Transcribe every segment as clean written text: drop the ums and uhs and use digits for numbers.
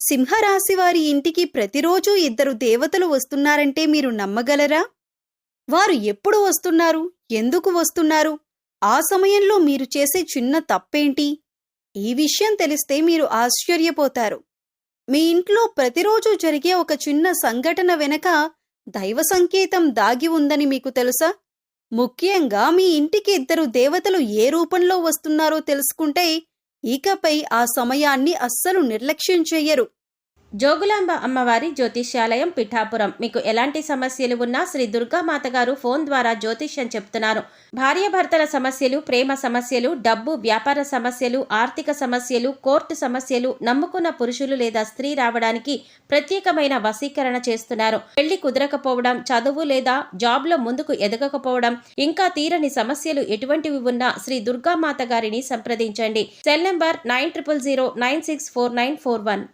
సింహరాశి వారి ఇంటికి ప్రతిరోజు ఇద్దరు దేవతలు వస్తున్నారంటే మీరు నమ్మగలరా? వారు ఎప్పుడు వస్తున్నారు? ఎందుకు వస్తున్నారు? ఆ సమయంలో మీరు చేసే చిన్న తప్పేంటి? ఈ విషయం తెలిస్తే మీరు ఆశ్చర్యపోతారు. మీ ఇంట్లో ప్రతిరోజు జరిగే ఒక చిన్న సంఘటన వెనక దైవ సంకేతం దాగి ఉందని మీకు తెలుసా? ముఖ్యంగా మీ ఇంటికి ఇద్దరు దేవతలు ఏ రూపంలో వస్తున్నారో తెలుసుకుంటే ఇకపై ఆ సమయాన్ని అస్సలు నిర్లక్ష్యం చెయ్యరు. జోగులాంబ అమ్మవారి జ్యోతిష్యాలయం పిఠాపురం. మీకు ఎలాంటి సమస్యలు ఉన్నా శ్రీ దుర్గామాత గారు ఫోన్ ద్వారా జ్యోతిష్యం చెప్తున్నారు. భార్యాభర్తల సమస్యలు, ప్రేమ సమస్యలు, డబ్బు, వ్యాపార సమస్యలు, ఆర్థిక సమస్యలు, కోర్టు సమస్యలు, నమ్ముకున్న పురుషులు లేదా స్త్రీ రావడానికి ప్రత్యేకమైన వశీకరణ చేస్తున్నారు. పెళ్లి కుదరకపోవడం, చదువు లేదా జాబ్లో ముందుకు ఎదగకపోవడం, ఇంకా తీరని సమస్యలు ఎటువంటివి ఉన్నా శ్రీ దుర్గామాత గారిని సంప్రదించండి. Cell number 9000964941.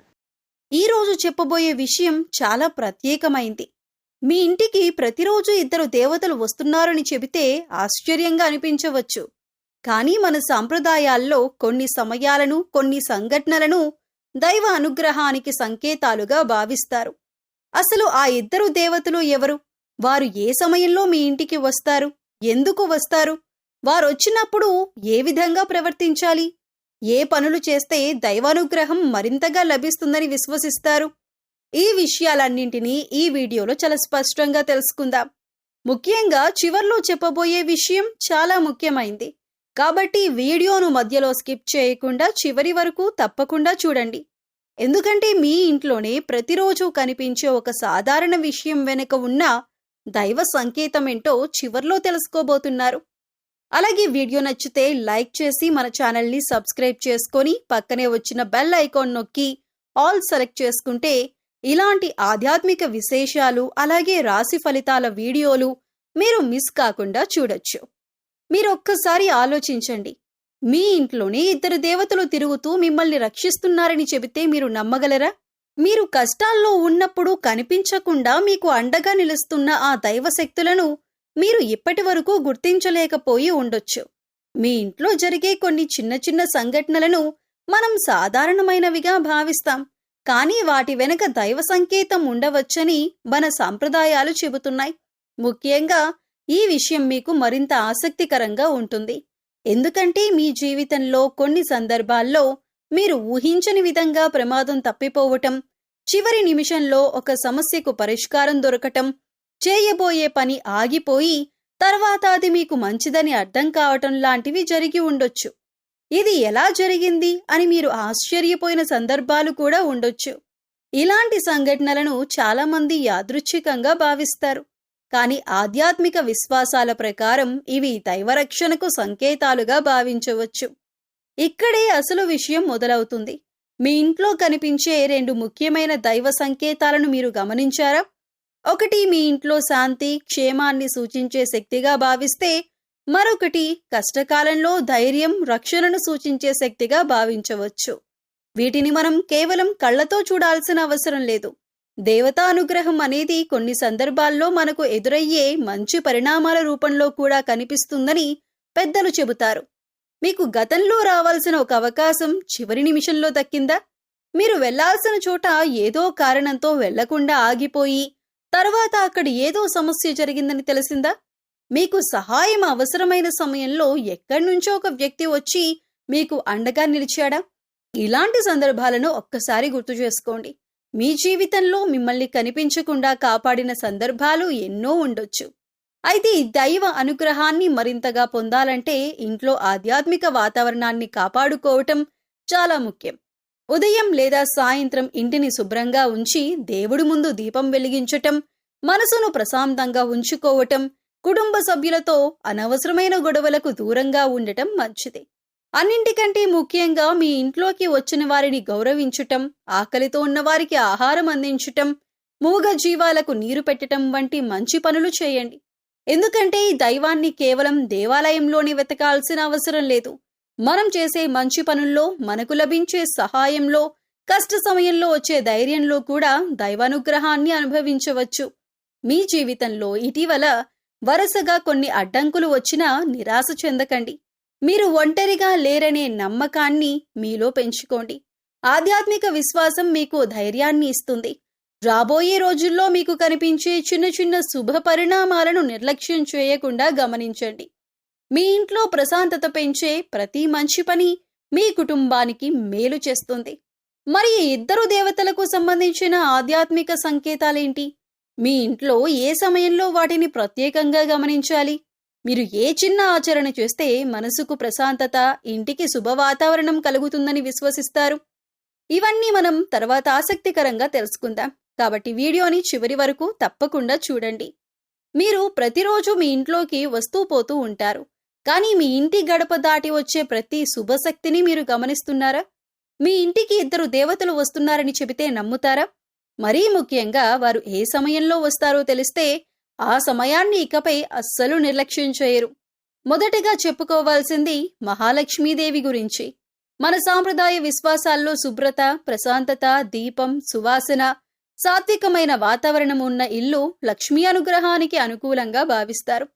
ఈ రోజు చెప్పబోయే విషయం చాలా ప్రత్యేకమైంది. మీ ఇంటికి ప్రతిరోజు ఇద్దరు దేవతలు వస్తున్నారని చెబితే ఆశ్చర్యంగా అనిపించవచ్చు. కానీ మన సాంప్రదాయాల్లో కొన్ని సమయాలను, కొన్ని సంఘటనలను దైవ అనుగ్రహానికి సంకేతాలుగా భావిస్తారు. అసలు ఆ ఇద్దరు దేవతలు ఎవరు? వారు ఏ సమయంలో మీ ఇంటికి వస్తారు? ఎందుకు వస్తారు? వారొచ్చినప్పుడు ఏ విధంగా ప్రవర్తించాలి? ఏ పనులు చేస్తే దైవానుగ్రహం మరింతగా లభిస్తుందని విశ్వసిస్తారు? ఈ విషయాలన్నింటినీ ఈ వీడియోలో చాలా స్పష్టంగా తెలుసుకుందాం. ముఖ్యంగా చివర్లో చెప్పబోయే విషయం చాలా ముఖ్యమైంది. కాబట్టి వీడియోను మధ్యలో స్కిప్ చేయకుండా చివరి వరకు తప్పకుండా చూడండి. ఎందుకంటే మీ ఇంట్లోనే ప్రతిరోజు కనిపించే ఒక సాధారణ విషయం వెనుక ఉన్న దైవ సంకేతమేంటో చివర్లో తెలుసుకోబోతున్నారు. అలాగే వీడియో నచ్చితే లైక్ చేసి మన ఛానల్ని సబ్స్క్రైబ్ చేసుకొని పక్కనే వచ్చిన బెల్ ఐకాన్ నొక్కి ఆల్ సెలెక్ట్ చేసుకుంటే ఇలాంటి ఆధ్యాత్మిక విశేషాలు అలాగే రాశి ఫలితాల వీడియోలు మీరు మిస్ కాకుండా చూడొచ్చు. మీరు ఒక్కసారి ఆలోచించండి. మీ ఇంట్లోనే ఇద్దరు దేవతలు తిరుగుతూ మిమ్మల్ని రక్షిస్తున్నారని చెబితే మీరు నమ్మగలరా? మీరు కష్టాల్లో ఉన్నప్పుడు కనిపించకుండా మీకు అండగా నిలుస్తున్న ఆ దైవశక్తులను మీరు ఇప్పటి వరకు గుర్తించలేకపోయి ఉండొచ్చు. మీ ఇంట్లో జరిగే కొన్ని చిన్న చిన్న సంఘటనలను మనం సాధారణమైనవిగా భావిస్తాం. కానీ వాటి వెనుక దైవ సంకేతం ఉండవచ్చని మన సంప్రదాయాలు చెబుతున్నాయి. ముఖ్యంగా ఈ విషయం మీకు మరింత ఆసక్తికరంగా ఉంటుంది. ఎందుకంటే మీ జీవితంలో కొన్ని సందర్భాల్లో మీరు ఊహించని విధంగా ప్రమాదం తప్పిపోవటం, చివరి నిమిషంలో ఒక సమస్యకు పరిష్కారం దొరకటం, చేయబోయే పని ఆగిపోయి తర్వాత అది మీకు మంచిదని అర్థం కావటం లాంటివి జరిగి ఉండొచ్చు. ఇది ఎలా జరిగింది అని మీరు ఆశ్చర్యపోయిన సందర్భాలు కూడా ఉండొచ్చు. ఇలాంటి సంఘటనలను చాలామంది యాదృచ్ఛికంగా భావిస్తారు. కానీ ఆధ్యాత్మిక విశ్వాసాల ప్రకారం ఇవి దైవరక్షణకు సంకేతాలుగా భావించవచ్చు. ఇక్కడే అసలు విషయం మొదలవుతుంది. మీ ఇంట్లో కనిపించే రెండు ముఖ్యమైన దైవ సంకేతాలను మీరు గమనించారా? ఒకటి మీ ఇంట్లో శాంతి, క్షేమాన్ని సూచించే శక్తిగా భావిస్తే, మరొకటి కష్టకాలంలో ధైర్యం, రక్షణను సూచించే శక్తిగా భావించవచ్చు. వీటిని మనం కేవలం కళ్లతో చూడాల్సిన అవసరం లేదు. దేవతానుగ్రహం అనేది కొన్ని సందర్భాల్లో మనకు ఎదురయ్యే మంచి పరిణామాల రూపంలో కూడా కనిపిస్తుందని పెద్దలు చెబుతారు. మీకు గతంలో రావాల్సిన ఒక అవకాశం చివరి నిమిషంలో దక్కిందా? మీరు వెళ్లాల్సిన చోట ఏదో కారణంతో వెళ్లకుండా ఆగిపోయి తర్వాత అక్కడ ఏదో సమస్య జరిగిందని తెలిసిందా? మీకు సహాయం అవసరమైన సమయంలో ఎక్కడి నుంచో ఒక వ్యక్తి వచ్చి మీకు అండగా నిలిచాడా? ఇలాంటి సందర్భాలను ఒక్కసారి గుర్తు చేసుకోండి. మీ జీవితంలో మిమ్మల్ని కనిపించకుండా కాపాడిన సందర్భాలు ఎన్నో ఉండొచ్చు. అయితే ఈ దైవ అనుగ్రహాన్ని మరింతగా పొందాలంటే ఇంట్లో ఆధ్యాత్మిక వాతావరణాన్ని కాపాడుకోవటం చాలా ముఖ్యం. ఉదయం లేదా సాయంత్రం ఇంటిని శుభ్రంగా ఉంచి దేవుడి ముందు దీపం వెలిగించటం, మనసును ప్రశాంతంగా ఉంచుకోవటం, కుటుంబ సభ్యులతో అనవసరమైన గొడవలకు దూరంగా ఉండటం మంచిది. అన్నింటికంటే ముఖ్యంగా మీ ఇంట్లోకి వచ్చిన వారిని గౌరవించటం, ఆకలితో ఉన్నవారికి ఆహారం అందించటం, మూగ జీవాలకు నీరు పెట్టటం వంటి మంచి పనులు చేయండి. ఎందుకంటే ఈ దైవాన్ని కేవలం దేవాలయంలోనే వెతకాల్సిన అవసరం లేదు. మనం చేసే మంచి పనుల్లో, మనకు లభించే సహాయంలో, కష్ట సమయంలో వచ్చే ధైర్యంలో కూడా దైవానుగ్రహాన్ని అనుభవించవచ్చు. మీ జీవితంలో ఇటీవల వరుసగా కొన్ని అడ్డంకులు వచ్చినా నిరాశ చెందకండి. మీరు ఒంటరిగా లేరనే నమ్మకాన్ని మీలో పెంచుకోండి. ఆధ్యాత్మిక విశ్వాసం మీకు ధైర్యాన్ని ఇస్తుంది. రాబోయే రోజుల్లో మీకు కనిపించే చిన్న చిన్న శుభ పరిణామాలను నిర్లక్ష్యం చేయకుండా గమనించండి. మీ ఇంట్లో ప్రశాంతత పెంచే ప్రతి మంచి పని మీ కుటుంబానికి మేలు చేస్తుంది. మరి ఈ ఇద్దరు దేవతలకు సంబంధించిన ఆధ్యాత్మిక సంకేతాలేంటి? మీ ఇంట్లో ఏ సమయంలో వాటిని ప్రత్యేకంగా గమనించాలి? మీరు ఏ చిన్న ఆచరణ చేస్తే మనసుకు ప్రశాంతత, ఇంటికి శుభ వాతావరణం కలుగుతుందని విశ్వసిస్తారు? ఇవన్నీ మనం తర్వాత ఆసక్తికరంగా తెలుసుకుందాం. కాబట్టి వీడియోని చివరి వరకు తప్పకుండా చూడండి. మీరు ప్రతిరోజు మీ ఇంట్లోకి వస్తూ పోతూ ఉంటారు. కానీ మీ ఇంటి గడప దాటి వచ్చే ప్రతి శుభశక్తిని మీరు గమనిస్తున్నారా? మీ ఇంటికి ఇద్దరు దేవతలు వస్తున్నారని చెబితే నమ్ముతారా? మరీ ముఖ్యంగా వారు ఏ సమయంలో వస్తారో తెలిస్తే ఆ సమయాన్ని ఇకపై అస్సలు నిర్లక్ష్యం చేయరు. మొదటగా చెప్పుకోవాల్సింది మహాలక్ష్మీదేవి గురించి. మన సాంప్రదాయ విశ్వాసాల్లో శుభ్రత, ప్రశాంతత, దీపం, సువాసన, సాత్వికమైన వాతావరణం ఉన్న ఇల్లు లక్ష్మీ అనుగ్రహానికి అనుకూలంగా భావిస్తారు.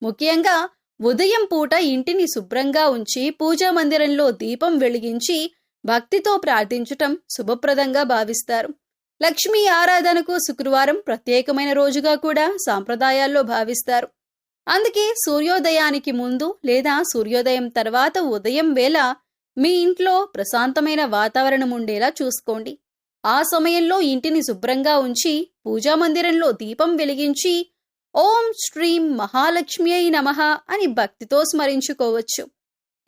ముఖ్యంగా ఉదయం పూట ఇంటిని శుభ్రంగా ఉంచి పూజా మందిరంలో దీపం వెలిగించి భక్తితో ప్రార్థించటం శుభప్రదంగా భావిస్తారు. లక్ష్మీ ఆరాధనకు శుక్రవారం ప్రత్యేకమైన రోజుగా కూడా సాంప్రదాయాల్లో భావిస్తారు. అందుకే సూర్యోదయానికి ముందు లేదా సూర్యోదయం తర్వాత ఉదయం వేళ మీ ఇంట్లో ప్రశాంతమైన వాతావరణం ఉండేలా చూసుకోండి. ఆ సమయంలో ఇంటిని శుభ్రంగా ఉంచి పూజా మందిరంలో దీపం వెలిగించి ఓం శ్రీం మహాలక్ష్మ్యై నమః అని భక్తితో స్మరించుకోవచ్చు.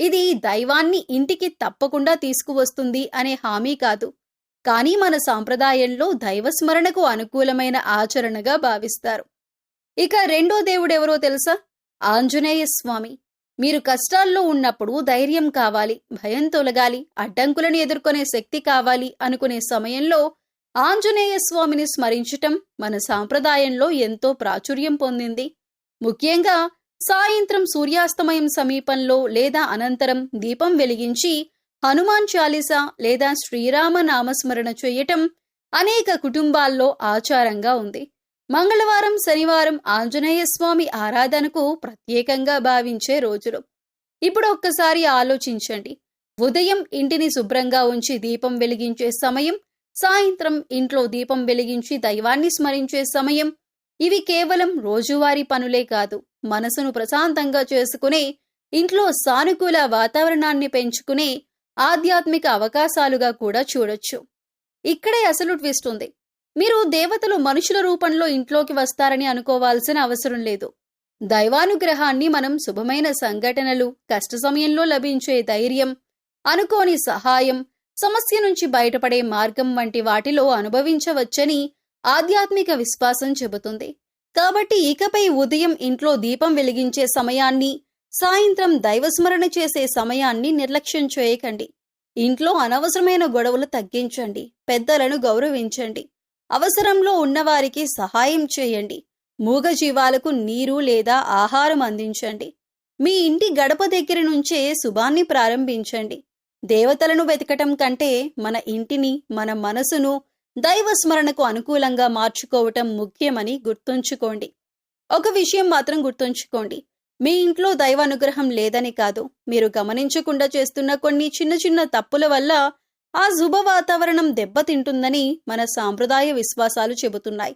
ఇది దైవాన్ని ఇంటికి తప్పకుండా తీసుకువస్తుంది అనే హామీ కాదు, కానీ మన సాంప్రదాయంలో దైవస్మరణకు అనుకూలమైన ఆచరణగా భావిస్తారు. ఇక రెండో దేవుడెవరో తెలుసా? ఆంజనేయ స్వామి. మీరు కష్టాల్లో ఉన్నప్పుడు ధైర్యం కావాలి, భయం తొలగాలి, అడ్డంకులను ఎదుర్కొనే శక్తి కావాలి అనుకునే సమయంలో ఆంజనేయ స్వామిని స్మరించటం మన సాంప్రదాయంలో ఎంతో ప్రాచుర్యం పొందింది. ముఖ్యంగా సాయంత్రం సూర్యాస్తమయం సమీపంలో లేదా అనంతరం దీపం వెలిగించి హనుమాన్ చాలీసా లేదా శ్రీరామ నామస్మరణ చేయటం అనేక కుటుంబాల్లో ఆచారంగా ఉంది. మంగళవారం, శనివారం ఆంజనేయ స్వామి ఆరాధనకు ప్రత్యేకంగా భావించే రోజులు. ఇప్పుడు ఒక్కసారి ఆలోచించండి. ఉదయం ఇంటిని శుభ్రంగా ఉంచి దీపం వెలిగించే సమయం, సాయంత్రం ఇంట్లో దీపం వెలిగించి దైవాన్ని స్మరించే సమయం, ఇవి కేవలం రోజువారీ పనులే కాదు, మనసును ప్రశాంతంగా చేసుకునే, ఇంట్లో సానుకూల వాతావరణాన్ని పెంచుకునే ఆధ్యాత్మిక అవకాశాలుగా కూడా చూడొచ్చు. ఇక్కడే అసలు ట్విస్ట్ ఉంది. మీరు దేవతలు మనుషుల రూపంలో ఇంట్లోకి వస్తారని అనుకోవాల్సిన అవసరం లేదు. దైవానుగ్రహాన్ని మనం శుభమైన సంఘటనలు, కష్ట సమయంలో లభించే ధైర్యం, అనుకోని సహాయం, సమస్య నుంచి బయటపడే మార్గం వంటి వాటిలో అనుభవించవచ్చని ఆధ్యాత్మిక విశ్వాసం చెబుతుంది. కాబట్టి ఇకపై ఉదయం ఇంట్లో దీపం వెలిగించే సమయాన్ని, సాయంత్రం దైవస్మరణ చేసే సమయాన్ని నిర్లక్ష్యం చేయకండి. ఇంట్లో అనవసరమైన గొడవలు తగ్గించండి, పెద్దలను గౌరవించండి, అవసరంలో ఉన్నవారికి సహాయం చేయండి, మూగజీవాలకు నీరు లేదా ఆహారం అందించండి. మీ ఇంటి గడప దగ్గర నుంచే శుభాన్ని ప్రారంభించండి. దేవతలను వెతకటం కంటే మన ఇంటిని, మన మనసును దైవస్మరణకు అనుకూలంగా మార్చుకోవటం ముఖ్యమని గుర్తుంచుకోండి. ఒక విషయం మాత్రం గుర్తుంచుకోండి. మీ ఇంట్లో దైవానుగ్రహం లేదని కాదు, మీరు గమనించకుండా చేస్తున్న కొన్ని చిన్న చిన్న తప్పుల వల్ల ఆ శుభ వాతావరణం దెబ్బతింటుందని మన సాంప్రదాయ విశ్వాసాలు చెబుతున్నాయి.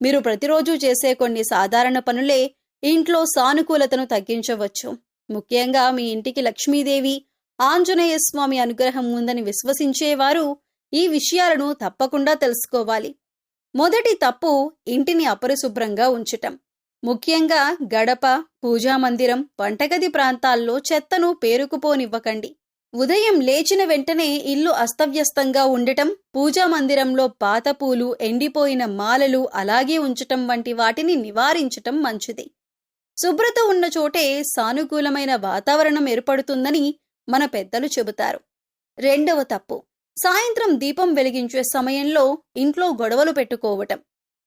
మీరు ప్రతిరోజు చేసే కొన్ని సాధారణ పనులే ఇంట్లో సానుకూలతను తగ్గించవచ్చు. ముఖ్యంగా మీ ఇంటికి లక్ష్మీదేవి, ఆంజనేయ స్వామి అనుగ్రహం ఉందని విశ్వసించేవారు ఈ విషయాలను తప్పకుండా తెలుసుకోవాలి. మొదటి తప్పు ఇంటిని అపరిశుభ్రంగా ఉంచటం. ముఖ్యంగా గడప, పూజా మందిరం, వంటగది ప్రాంతాల్లో చెత్తను పేరుకుపోనివ్వకండి. ఉదయం లేచిన వెంటనే ఇల్లు అస్తవ్యస్తంగా ఉండటం, పూజా మందిరంలో పాత పూలు, ఎండిపోయిన మాలలు అలాగే ఉంచటం వంటి వాటిని నివారించటం మంచిది. శుభ్రత ఉన్న చోటే సానుకూలమైన వాతావరణం ఏర్పడుతుందని మన పెద్దలు చెబుతారు. రెండవ తప్పు, సాయంత్రం దీపం వెలిగించే సమయంలో ఇంట్లో గొడవలు పెట్టుకోవటం.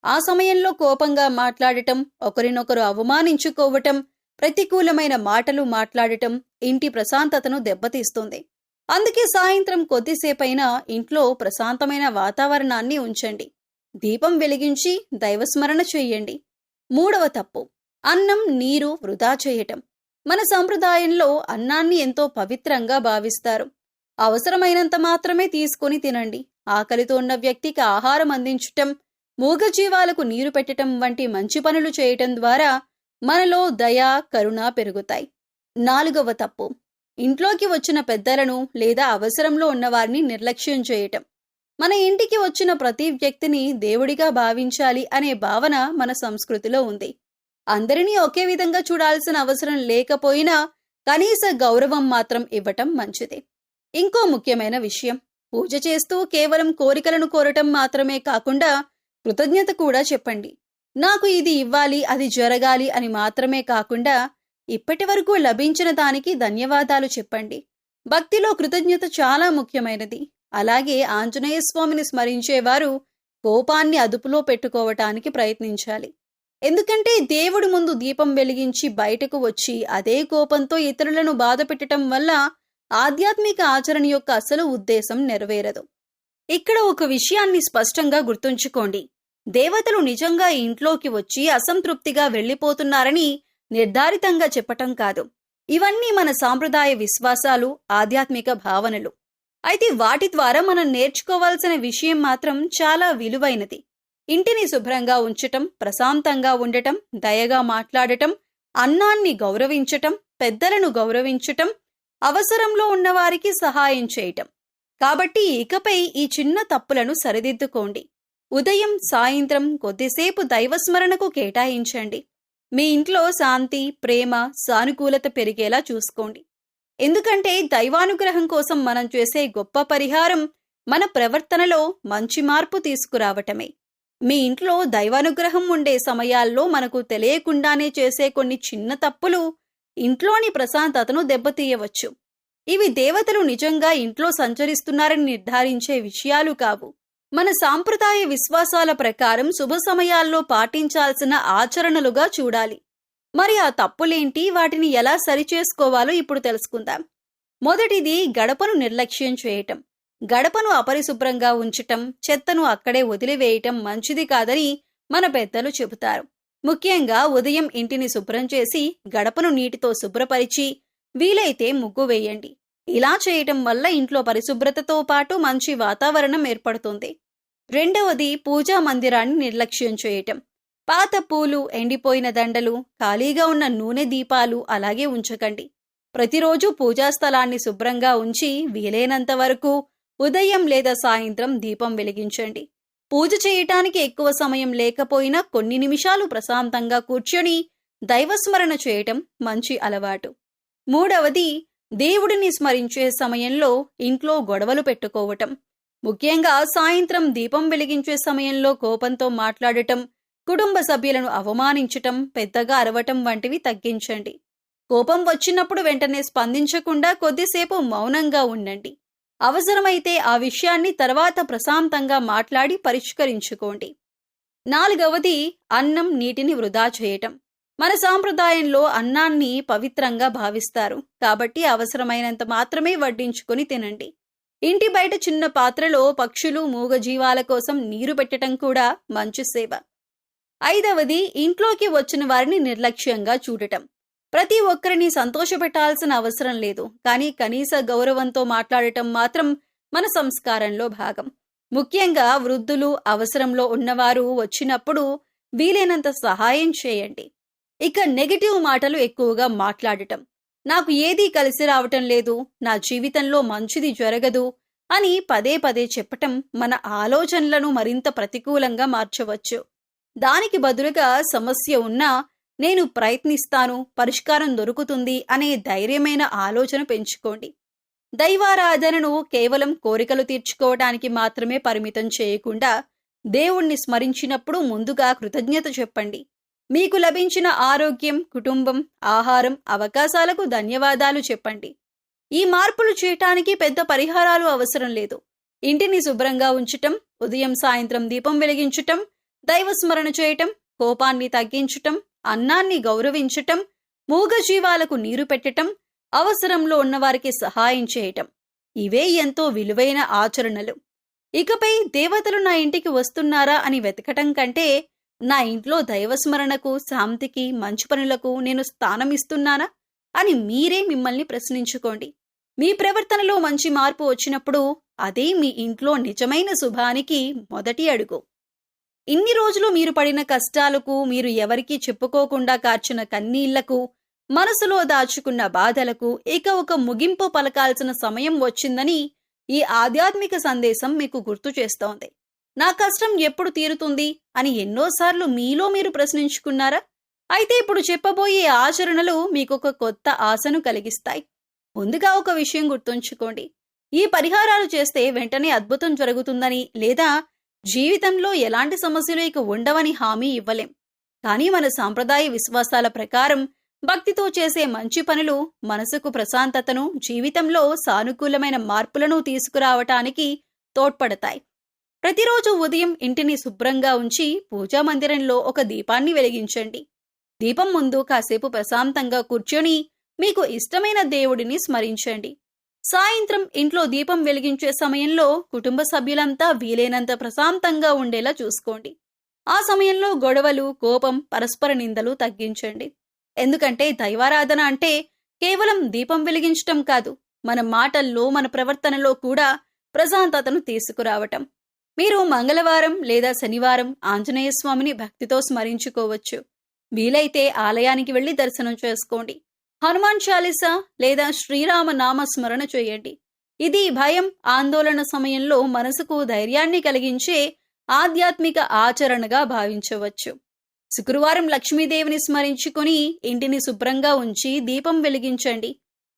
ఆ సమయంలో కోపంగా మాట్లాడటం, ఒకరినొకరు అవమానించుకోవటం, ప్రతికూలమైన మాటలు మాట్లాడటం ఇంటి ప్రశాంతతను దెబ్బతీస్తుంది. అందుకే సాయంత్రం కొద్దిసేపైనా ఇంట్లో ప్రశాంతమైన వాతావరణాన్ని ఉంచండి. దీపం వెలిగించి దైవస్మరణ చెయ్యండి. మూడవ తప్పు, అన్నం, నీరు వృధా చేయటం. మన సంప్రదాయంలో అన్నాన్ని ఎంతో పవిత్రంగా భావిస్తారు. అవసరమైనంత మాత్రమే తీసుకొని తినండి. ఆకలితో ఉన్న వ్యక్తికి ఆహారం అందించటం, మూగజీవాలకు నీరు పెట్టటం వంటి మంచి పనులు చేయటం ద్వారా మనలో దయ, కరుణ పెరుగుతాయి. 4వ తప్పు, ఇంట్లోకి వచ్చిన పెద్దలను లేదా అవసరంలో ఉన్నవారిని నిర్లక్ష్యం చేయటం. మన ఇంటికి వచ్చిన ప్రతి వ్యక్తిని దేవుడిగా భావించాలి అనే భావన మన సంస్కృతిలో ఉంది. అందరినీ ఒకే విధంగా చూడాల్సిన అవసరం లేకపోయినా కనీస గౌరవం మాత్రం ఇవ్వటం మంచిది. ఇంకో ముఖ్యమైన విషయం, పూజ చేస్తూ కేవలం కోరికలను కోరటం మాత్రమే కాకుండా కృతజ్ఞత కూడా చెప్పండి. నాకు ఇది ఇవ్వాలి, అది జరగాలి అని మాత్రమే కాకుండా ఇప్పటి వరకు లభించిన దానికి ధన్యవాదాలు చెప్పండి. భక్తిలో కృతజ్ఞత చాలా ముఖ్యమైనది. అలాగే ఆంజనేయ స్వామిని స్మరించేవారు కోపాన్ని అదుపులో పెట్టుకోవటానికి ప్రయత్నించాలి. ఎందుకంటే దేవుడి ముందు దీపం వెలిగించి బయటకు వచ్చి అదే కోపంతో ఇతరులను బాధ పెట్టడం వల్ల ఆధ్యాత్మిక ఆచరణ యొక్క అసలు ఉద్దేశం నెరవేరదు. ఇక్కడ ఒక విషయాన్ని స్పష్టంగా గుర్తుంచుకోండి. దేవతలు నిజంగా ఇంట్లోకి వచ్చి అసంతృప్తిగా వెళ్లిపోతున్నారని నిర్ధారితంగా చెప్పటం కాదు. ఇవన్నీ మన సాంప్రదాయ విశ్వాసాలు, ఆధ్యాత్మిక భావనలు. అయితే వాటి ద్వారా మనం నేర్చుకోవాల్సిన విషయం మాత్రం చాలా విలువైనది. ఇంటిని శుభ్రంగా ఉంచటం, ప్రశాంతంగా ఉండటం, దయగా మాట్లాడటం, అన్నాన్ని గౌరవించటం, పెద్దలను గౌరవించటం, అవసరంలో ఉన్నవారికి సహాయం చేయటం. కాబట్టి ఇకపై ఈ చిన్న తప్పులను సరిదిద్దుకోండి. ఉదయం, సాయంత్రం కొద్దిసేపు దైవస్మరణకు కేటాయించండి. మీ ఇంట్లో శాంతి, ప్రేమ, సానుకూలత పెరిగేలా చూసుకోండి. ఎందుకంటే దైవానుగ్రహం కోసం మనం చేసే గొప్ప పరిహారం మన ప్రవర్తనలో మంచి మార్పు తీసుకురావటమే. మీ ఇంట్లో దైవానుగ్రహం ఉండే సమయాల్లో మనకు తెలియకుండానే చేసే కొన్ని చిన్న తప్పులు ఇంట్లోని ప్రశాంతతను దెబ్బతీయవచ్చు. ఇవి దేవతలు నిజంగా ఇంట్లో సంచరిస్తున్నారని నిర్ధారించే విషయాలు కావు. మన సాంప్రదాయ విశ్వాసాల ప్రకారం శుభ సమయాల్లో పాటించాల్సిన ఆచరణలుగా చూడాలి. మరి ఆ తప్పులేంటి, వాటిని ఎలా సరిచేసుకోవాలో ఇప్పుడు తెలుసుకుందాం. మొదటిది, గడపను నిర్లక్ష్యం చేయటం. గడపను అపరిశుభ్రంగా ఉంచటం, చెత్తను అక్కడే వదిలివేయటం మంచిది కాదని మన పెద్దలు చెబుతారు. ముఖ్యంగా ఉదయం ఇంటిని శుభ్రం చేసి గడపను నీటితో శుభ్రపరిచి వీలైతే ముగ్గు వేయండి. ఇలా చేయటం వల్ల ఇంట్లో పరిశుభ్రతతో పాటు మంచి వాతావరణం ఏర్పడుతుంది. రెండవది, పూజా మందిరాన్ని నిర్లక్ష్యం చేయటం. పాత పూలు, ఎండిపోయిన దండలు, ఖాళీగా ఉన్న నూనె దీపాలు అలాగే ఉంచకండి. ప్రతిరోజు పూజా స్థలాన్ని శుభ్రంగా ఉంచి వీలైనంత వరకు ఉదయం లేదా సాయంత్రం దీపం వెలిగించండి. పూజ చేయటానికి ఎక్కువ సమయం లేకపోయినా కొన్ని నిమిషాలు ప్రశాంతంగా కూర్చొని దైవస్మరణ చేయటం మంచి అలవాటు. మూడవది, దేవుడిని స్మరించే సమయంలో ఇంట్లో గొడవలు పెట్టుకోవటం. ముఖ్యంగా సాయంత్రం దీపం వెలిగించే సమయంలో కోపంతో మాట్లాడటం, కుటుంబ సభ్యులను అవమానించటం, పెద్దగా అరవటం వంటివి తగ్గించండి. కోపం వచ్చినప్పుడు వెంటనే స్పందించకుండా కొద్దిసేపు మౌనంగా ఉండండి. అవసరమైతే ఆ విషయాన్ని తర్వాత ప్రశాంతంగా మాట్లాడి పరిష్కరించుకోండి. నాలుగవది, అన్నం, నీటిని వృధా చేయటం. మన సాంప్రదాయంలో అన్నాన్ని పవిత్రంగా భావిస్తారు. కాబట్టి అవసరమైనంత మాత్రమే వడ్డించుకొని తినండి. ఇంటి బయట చిన్న పాత్రలో పక్షులు, మూగజీవాల కోసం నీరు పెట్టడం కూడా మంచి సేవ. ఐదవది, ఇంట్లోకి వచ్చిన వారిని నిర్లక్ష్యంగా చూడటం. ప్రతి ఒక్కరిని సంతోషపెట్టాల్సిన అవసరం లేదు, కానీ కనీస గౌరవంతో మాట్లాడటం మాత్రం మన సంస్కారంలో భాగం. ముఖ్యంగా వృద్ధులు, అవసరంలో ఉన్నవారు వచ్చినప్పుడు వీలైనంత సహాయం చేయండి. ఇక నెగటివ్ మాటలు ఎక్కువగా మాట్లాడటం. నాకు ఏదీ కలిసి రావటం లేదు, నా జీవితంలో మంచిది జరగదు అని పదే పదే చెప్పటం మన ఆలోచనలను మరింత ప్రతికూలంగా మార్చవచ్చు. దానికి బదులుగా సమస్య ఉన్నా నేను ప్రయత్నిస్తాను, పరిష్కారం దొరుకుతుంది అనే ధైర్యమైన ఆలోచన పెంచుకోండి. దైవారాధనను కేవలం కోరికలు తీర్చుకోవడానికి మాత్రమే పరిమితం చేయకుండా దేవుణ్ణి స్మరించినప్పుడు ముందుగా కృతజ్ఞత చెప్పండి. మీకు లభించిన ఆరోగ్యం, కుటుంబం, ఆహారం, అవకాశాలకు ధన్యవాదాలు చెప్పండి. ఈ మార్పులు చేయటానికి పెద్ద పరిహారాలు అవసరం లేదు. ఇంటిని శుభ్రంగా ఉంచటం, ఉదయం సాయంత్రం దీపం వెలిగించటం, దైవస్మరణ చేయటం, కోపాన్ని తగ్గించటం, అన్నాన్ని గౌరవించటం, మూగజీవాలకు నీరు పెట్టటం, అవసరంలో ఉన్నవారికి సహాయం చేయటం. ఇవే ఎంతో విలువైన ఆచరణలు. ఇకపై దేవతలు నా ఇంటికి వస్తున్నారా అని వెతకటం కంటే నా ఇంట్లో దైవస్మరణకు, శాంతికి, మంచి పనులకు నేను స్థానం ఇస్తున్నానా అని మీరే మిమ్మల్ని ప్రశ్నించుకోండి. మీ ప్రవర్తనలో మంచి మార్పు వచ్చినప్పుడు అదే మీ ఇంట్లో నిజమైన శుభానికి మొదటి అడుగు. ఇన్ని రోజులు మీరు పడిన కష్టాలకు, మీరు ఎవరికీ చెప్పుకోకుండా కార్చిన కన్నీళ్లకు, మనసులో దాచుకున్న బాధలకు ఇక ఒక ముగింపు పలకాల్సిన సమయం వచ్చిందని ఈ ఆధ్యాత్మిక సందేశం మీకు గుర్తు చేస్తోంది. నా కష్టం ఎప్పుడు తీరుతుంది అని ఎన్నోసార్లు మీలో మీరు ప్రశ్నించుకున్నారా? అయితే ఇప్పుడు చెప్పబోయే ఆచరణలు మీకొక కొత్త ఆశను కలిగిస్తాయి. ముందుగా ఒక విషయం గుర్తుంచుకోండి. ఈ పరిహారాలు చేస్తే వెంటనే అద్భుతం జరుగుతుందని లేదా జీవితంలో ఎలాంటి సమస్యలు ఇక ఉండవని హామీ ఇవ్వలేం. కానీ మన సాంప్రదాయ విశ్వాసాల ప్రకారం భక్తితో చేసే మంచి పనులు మనసుకు ప్రశాంతతను, జీవితంలో సానుకూలమైన మార్పులను తీసుకురావటానికి తోడ్పడతాయి. ప్రతిరోజు ఉదయం ఇంటిని శుభ్రంగా ఉంచి పూజా మందిరంలో ఒక దీపాన్ని వెలిగించండి. దీపం ముందు కాసేపు ప్రశాంతంగా కూర్చొని మీకు ఇష్టమైన దేవుడిని స్మరించండి. సాయంత్రం ఇంట్లో దీపం వెలిగించే సమయంలో కుటుంబ సభ్యులంతా వీలైనంత ప్రశాంతంగా ఉండేలా చూసుకోండి. ఆ సమయంలో గొడవలు, కోపం, పరస్పర నిందలు తగ్గించండి. ఎందుకంటే దైవారాధన అంటే కేవలం దీపం వెలిగించటం కాదు, మన మాటల్లో, మన ప్రవర్తనలో కూడా ప్రశాంతతను తీసుకురావటం. మీరు మంగళవారం లేదా శనివారం ఆంజనేయ స్వామిని భక్తితో స్మరించుకోవచ్చు. వీలైతే ఆలయానికి వెళ్లి దర్శనం చేసుకోండి. హనుమాన్ చాలీసా లేదా శ్రీరామ నామ స్మరణ చేయండి. ఇది భయం, ఆందోళన సమయంలో మనసుకు ధైర్యాన్ని కలిగించే ఆధ్యాత్మిక ఆచరణగా భావించవచ్చు. శుక్రవారం లక్ష్మీదేవిని స్మరించుకుని ఇంటిని శుభ్రంగా ఉంచి దీపం వెలిగించండి.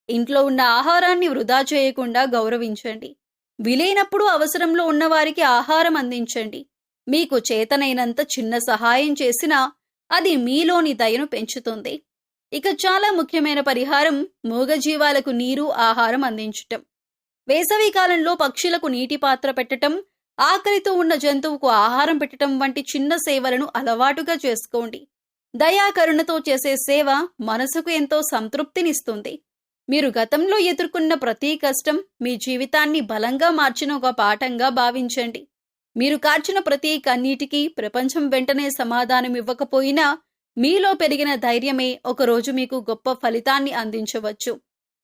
ఇంట్లో ఉన్న ఆహారాన్ని వృధా చేయకుండా గౌరవించండి. వీలైనప్పుడు అవసరంలో ఉన్నవారికి ఆహారం అందించండి. మీకు చేతనైనంత చిన్న సహాయం చేసినా అది మీలోని దయను పెంచుతుంది. ఇక చాలా ముఖ్యమైన పరిహారం మూగజీవాలకు నీరు, ఆహారం అందించటం. వేసవి కాలంలో పక్షులకు నీటి పాత్ర పెట్టటం, ఆకలితో ఉన్న జంతువుకు ఆహారం పెట్టటం వంటి చిన్న సేవలను అలవాటుగా చేసుకోండి. దయాకరుణతో చేసే సేవ మనసుకు ఎంతో సంతృప్తినిస్తుంది. మీరు గతంలో ఎదుర్కొన్న ప్రతి కష్టం మీ జీవితాన్ని బలంగా మార్చిన ఒక పాఠంగా భావించండి. మీరు కార్చిన ప్రతి కన్నీటికి ప్రపంచం వెంటనే సమాధానం ఇవ్వకపోయినా మీలో పెరిగిన ధైర్యమే ఒకరోజు మీకు గొప్ప ఫలితాన్ని అందించవచ్చు.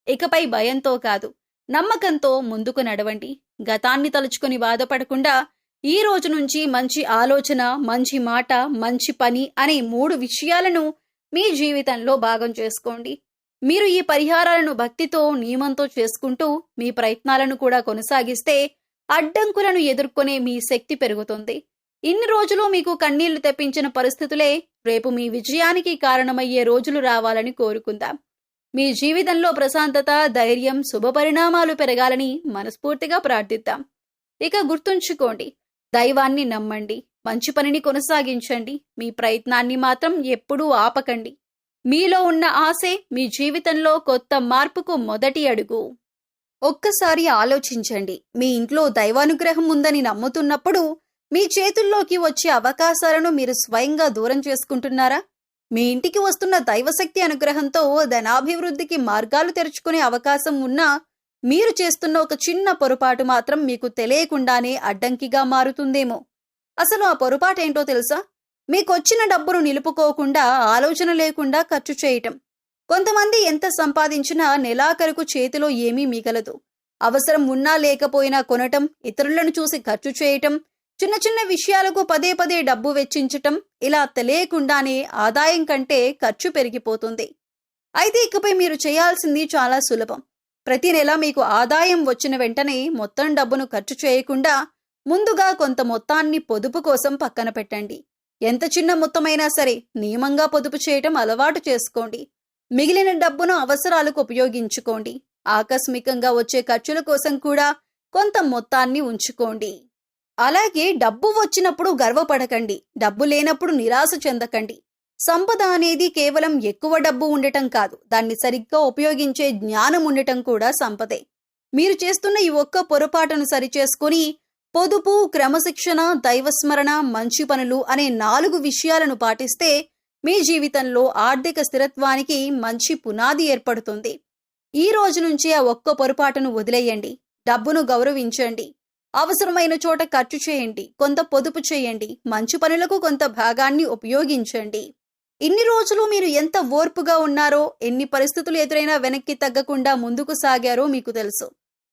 ఇకపై భయంతో కాదు, నమ్మకంతో ముందుకు నడవండి. గతాన్ని తలుచుకుని బాధపడకుండా ఈ రోజు నుంచి మంచి ఆలోచన, మంచి మాట, మంచి పని అనే 3 విషయాలను మీ జీవితంలో భాగం చేసుకోండి. మీరు ఈ పరిహారాలను భక్తితో, నియమంతో చేసుకుంటూ మీ ప్రయత్నాలను కూడా కొనసాగిస్తే అడ్డంకులను ఎదుర్కొనే మీ శక్తి పెరుగుతుంది. ఇన్ని రోజులు మీకు కన్నీళ్లు తెప్పించిన పరిస్థితులే రేపు మీ విజయానికి కారణమయ్యే రోజులు రావాలని కోరుకుందాం. మీ జీవితంలో ప్రశాంతత, ధైర్యం, శుభపరిణామాలు పెరగాలని మనస్ఫూర్తిగా ప్రార్థిద్దాం. ఇక గుర్తుంచుకోండి, దైవాన్ని నమ్మండి, మంచి పనిని కొనసాగించండి. మీ ప్రయత్నాన్ని మాత్రం ఎప్పుడూ ఆపకండి. మీలో ఉన్న ఆశే మీ జీవితంలో కొత్త మార్పుకు మొదటి అడుగు. ఒక్కసారి ఆలోచించండి, మీ ఇంట్లో దైవానుగ్రహం ఉందని నమ్ముతున్నప్పుడు మీ చేతుల్లోకి వచ్చే అవకాశాలను మీరు స్వయంగా దూరం చేసుకుంటున్నారా? మీ ఇంటికి వస్తున్న దైవశక్తి అనుగ్రహంతో ధనాభివృద్ధికి మార్గాలు తెరుచుకునే అవకాశం ఉన్నా మీరు చేస్తున్న ఒక చిన్న పొరపాటు మాత్రం మీకు తెలియకుండానే అడ్డంకిగా మారుతుందేమో. అసలు ఆ పొరపాటేంటో తెలుసా? మీకొచ్చిన డబ్బును నిలుపుకోకుండా, ఆలోచన లేకుండా ఖర్చు చేయటం. కొంతమంది ఎంత సంపాదించినా నెలాఖరుకు చేతిలో ఏమీ మిగలదు. అవసరం ఉన్నా లేకపోయినా కొనటం, ఇతరులను చూసి ఖర్చు చేయటం, చిన్న చిన్న విషయాలకు పదే పదే డబ్బు వెచ్చించటం, ఇలా తెలియకుండానే ఆదాయం కంటే ఖర్చు పెరిగిపోతుంది. అయితే ఇకపై మీరు చేయాల్సింది చాలా సులభం. ప్రతి నెల మీకు ఆదాయం వచ్చిన వెంటనే మొత్తం డబ్బును ఖర్చు చేయకుండా ముందుగా కొంత మొత్తాన్ని పొదుపు కోసం పక్కన పెట్టండి. ఎంత చిన్న మొత్తమైనా సరే నియమంగా పొదుపు చేయటం అలవాటు చేసుకోండి. మిగిలిన డబ్బును అవసరాలకు ఉపయోగించుకోండి. ఆకస్మికంగా వచ్చే ఖర్చుల కోసం కూడా కొంత మొత్తాన్ని ఉంచుకోండి. అలాగే డబ్బు వచ్చినప్పుడు గర్వపడకండి, డబ్బు లేనప్పుడు నిరాశ చెందకండి. సంపద అనేది కేవలం ఎక్కువ డబ్బు ఉండటం కాదు, దాన్ని సరిగ్గా ఉపయోగించే జ్ఞానం ఉండటం కూడా సంపదే. మీరు చేస్తున్న ఈ ఒక్క పొరపాటును సరిచేసుకుని పొదుపు, క్రమశిక్షణ, దైవస్మరణ, మంచి పనులు అనే 4 విషయాలను పాటిస్తే మీ జీవితంలో ఆర్థిక స్థిరత్వానికి మంచి పునాది ఏర్పడుతుంది. ఈ రోజు నుంచి ఆ ఒక్క పొరపాటును వదిలేయండి. డబ్బును గౌరవించండి. అవసరమైన చోట ఖర్చు చేయండి, కొంత పొదుపు చేయండి, మంచి పనులకు కొంత భాగాన్ని ఉపయోగించండి. ఇన్ని రోజులు మీరు ఎంత ఓర్పుగా ఉన్నారో, ఎన్ని పరిస్థితులు ఎదురైనా వెనక్కి తగ్గకుండా ముందుకు సాగారో మీకు తెలుసు.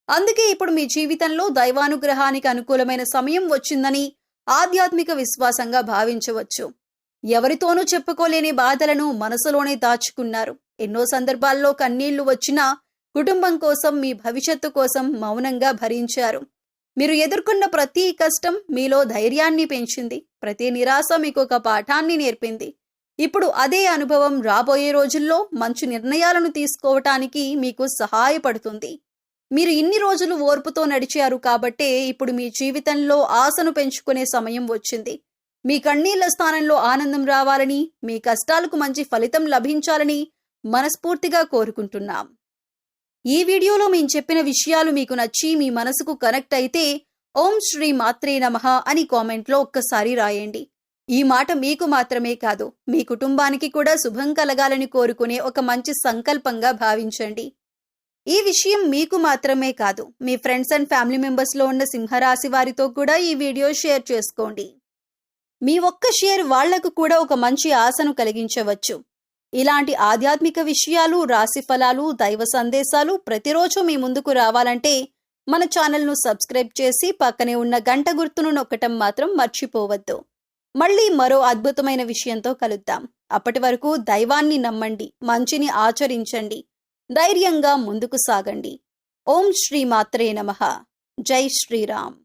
అందుకే ఇప్పుడు మీ జీవితంలో దైవానుగ్రహానికి అనుకూలమైన సమయం వచ్చిందని ఆధ్యాత్మిక విశ్వాసంగా భావించవచ్చు. ఎవరితోనూ చెప్పుకోలేని బాధలను మనసులోనే దాచుకున్నారు. ఎన్నో సందర్భాల్లో కన్నీళ్లు వచ్చినా కుటుంబం కోసం, మీ భవిష్యత్తు కోసం మౌనంగా భరించారు. మీరు ఎదుర్కొన్న ప్రతి కష్టం మీలో ధైర్యాన్ని పెంచింది. ప్రతి నిరాశ మీకు ఒక పాఠాన్ని నేర్పింది. ఇప్పుడు అదే అనుభవం రాబోయే రోజుల్లో మంచి నిర్ణయాలను తీసుకోవటానికి మీకు సహాయపడుతుంది. మీరు ఇన్ని రోజులు ఓర్పుతో నడిచారు కాబట్టే ఇప్పుడు మీ జీవితంలో ఆశను పెంచుకునే సమయం వచ్చింది. మీ కన్నీళ్ల స్థానంలో ఆనందం రావాలని, మీ కష్టాలకు మంచి ఫలితం లభించాలని మనస్ఫూర్తిగా కోరుకుంటున్నాం. ఈ వీడియోలో మేము చెప్పిన విషయాలు మీకు నచ్చి మీ మనసుకు కనెక్ట్ అయితే ఓం శ్రీ మాత్రే నమః అని కామెంట్లో ఒక్కసారి రాయండి. ఈ మాట మీకు మాత్రమే కాదు, మీ కుటుంబానికి కూడా శుభం కలగాలని కోరుకునే ఒక మంచి సంకల్పంగా భావించండి. ఈ విషయం మీకు మాత్రమే కాదు, మీ ఫ్రెండ్స్ అండ్ ఫ్యామిలీ మెంబర్స్లో ఉన్న సింహరాశి వారితో కూడా ఈ వీడియో షేర్ చేసుకోండి. మీ ఒక్క షేర్ వాళ్లకు కూడా ఒక మంచి ఆశను కలిగించవచ్చు. ఇలాంటి ఆధ్యాత్మిక విషయాలు, రాశి ఫలాలు, దైవ సందేశాలు ప్రతిరోజు మీ ముందుకు రావాలంటే మన ఛానల్ను సబ్స్క్రైబ్ చేసి పక్కనే ఉన్న గంట గుర్తును నొక్కటం మాత్రం మర్చిపోవద్దు. మళ్ళీ మరో అద్భుతమైన విషయంతో కలుద్దాం. అప్పటి వరకు దైవాన్ని నమ్మండి, మంచిని ఆచరించండి, ధైర్యంగా ముందుకు సాగండి. ఓం శ్రీ మాత్రే నమః. జై శ్రీరామ్.